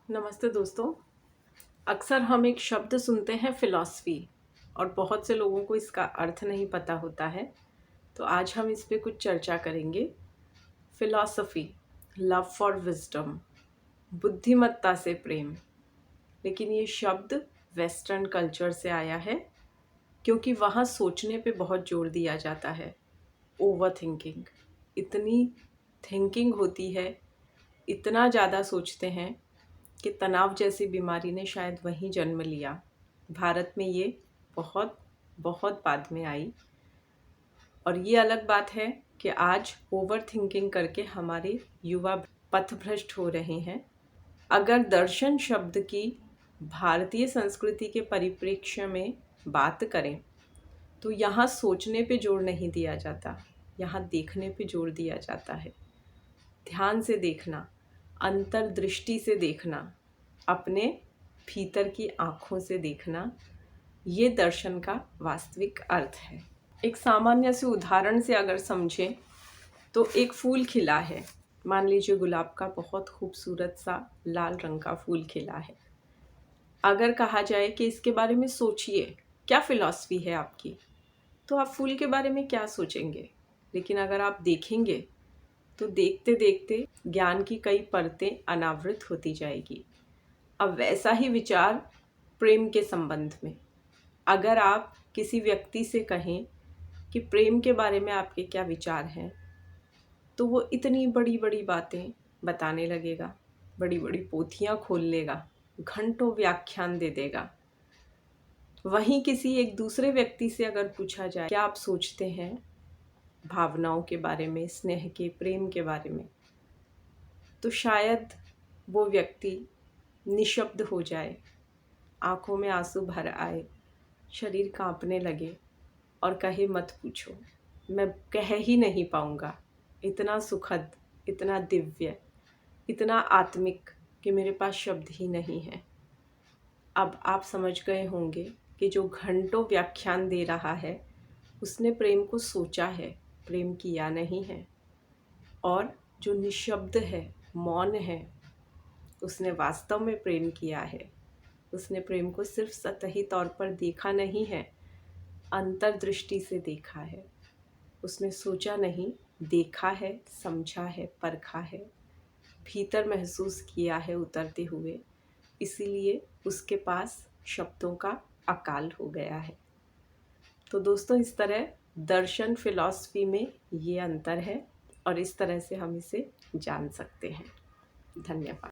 नमस्ते दोस्तों। अक्सर हम एक शब्द सुनते हैं फ़िलॉसफ़ी और बहुत से लोगों को इसका अर्थ नहीं पता होता है। तो आज हम इस पे कुछ चर्चा करेंगे। फ़िलॉसफ़ी, लव फॉर विज़डम, बुद्धिमत्ता से प्रेम। लेकिन ये शब्द वेस्टर्न कल्चर से आया है क्योंकि वहाँ सोचने पे बहुत ज़ोर दिया जाता है। ओवरथिंकिंग, इतनी थिंकिंग होती है, इतना ज़्यादा सोचते हैं कि तनाव जैसी बीमारी ने शायद वहीं जन्म लिया। भारत में ये बहुत बहुत बाद में आई और ये अलग बात है कि आज ओवर थिंकिंग करके हमारे युवा पथभ्रष्ट हो रहे हैं। अगर दर्शन शब्द की भारतीय संस्कृति के परिप्रेक्ष्य में बात करें तो यहाँ सोचने पे जोर नहीं दिया जाता, यहाँ देखने पे जोर दिया जाता है। ध्यान से देखना, अंतर्दृष्टि से देखना, अपने भीतर की आँखों से देखना, ये दर्शन का वास्तविक अर्थ है। एक सामान्य से उदाहरण से अगर समझें तो एक फूल खिला है, मान लीजिए गुलाब का बहुत खूबसूरत सा लाल रंग का फूल खिला है। अगर कहा जाए कि इसके बारे में सोचिए, क्या फ़िलॉसफ़ी है आपकी, तो आप फूल के बारे में क्या सोचेंगे। लेकिन अगर आप देखेंगे तो देखते देखते ज्ञान की कई परतें अनावृत होती जाएगी। अब वैसा ही विचार प्रेम के संबंध में, अगर आप किसी व्यक्ति से कहें कि प्रेम के बारे में आपके क्या विचार हैं, तो वो इतनी बड़ी बड़ी बातें बताने लगेगा, बड़ी बड़ी पोथियाँ खोल लेगा, घंटों व्याख्यान दे देगा। वहीं किसी एक दूसरे व्यक्ति से अगर पूछा जाए क्या आप सोचते हैं भावनाओं के बारे में, स्नेह के, प्रेम के बारे में, तो शायद वो व्यक्ति निशब्द हो जाए, आँखों में आंसू भर आए, शरीर कांपने लगे और कहे मत पूछो, मैं कह ही नहीं पाऊँगा। इतना सुखद, इतना दिव्य, इतना आत्मिक कि मेरे पास शब्द ही नहीं है। अब आप समझ गए होंगे कि जो घंटों व्याख्यान दे रहा है उसने प्रेम को सोचा है, प्रेम किया नहीं है। और जो निशब्द है, मौन है, उसने वास्तव में प्रेम किया है। उसने प्रेम को सिर्फ सतही तौर पर देखा नहीं है, अंतर्दृष्टि से देखा है। उसने सोचा नहीं, देखा है, समझा है, परखा है, भीतर महसूस किया है उतरते हुए। इसीलिए उसके पास शब्दों का अकाल हो गया है। तो दोस्तों, इस तरह दर्शन फिलॉसफी में ये अंतर है और इस तरह से हम इसे जान सकते हैं। धन्यवाद।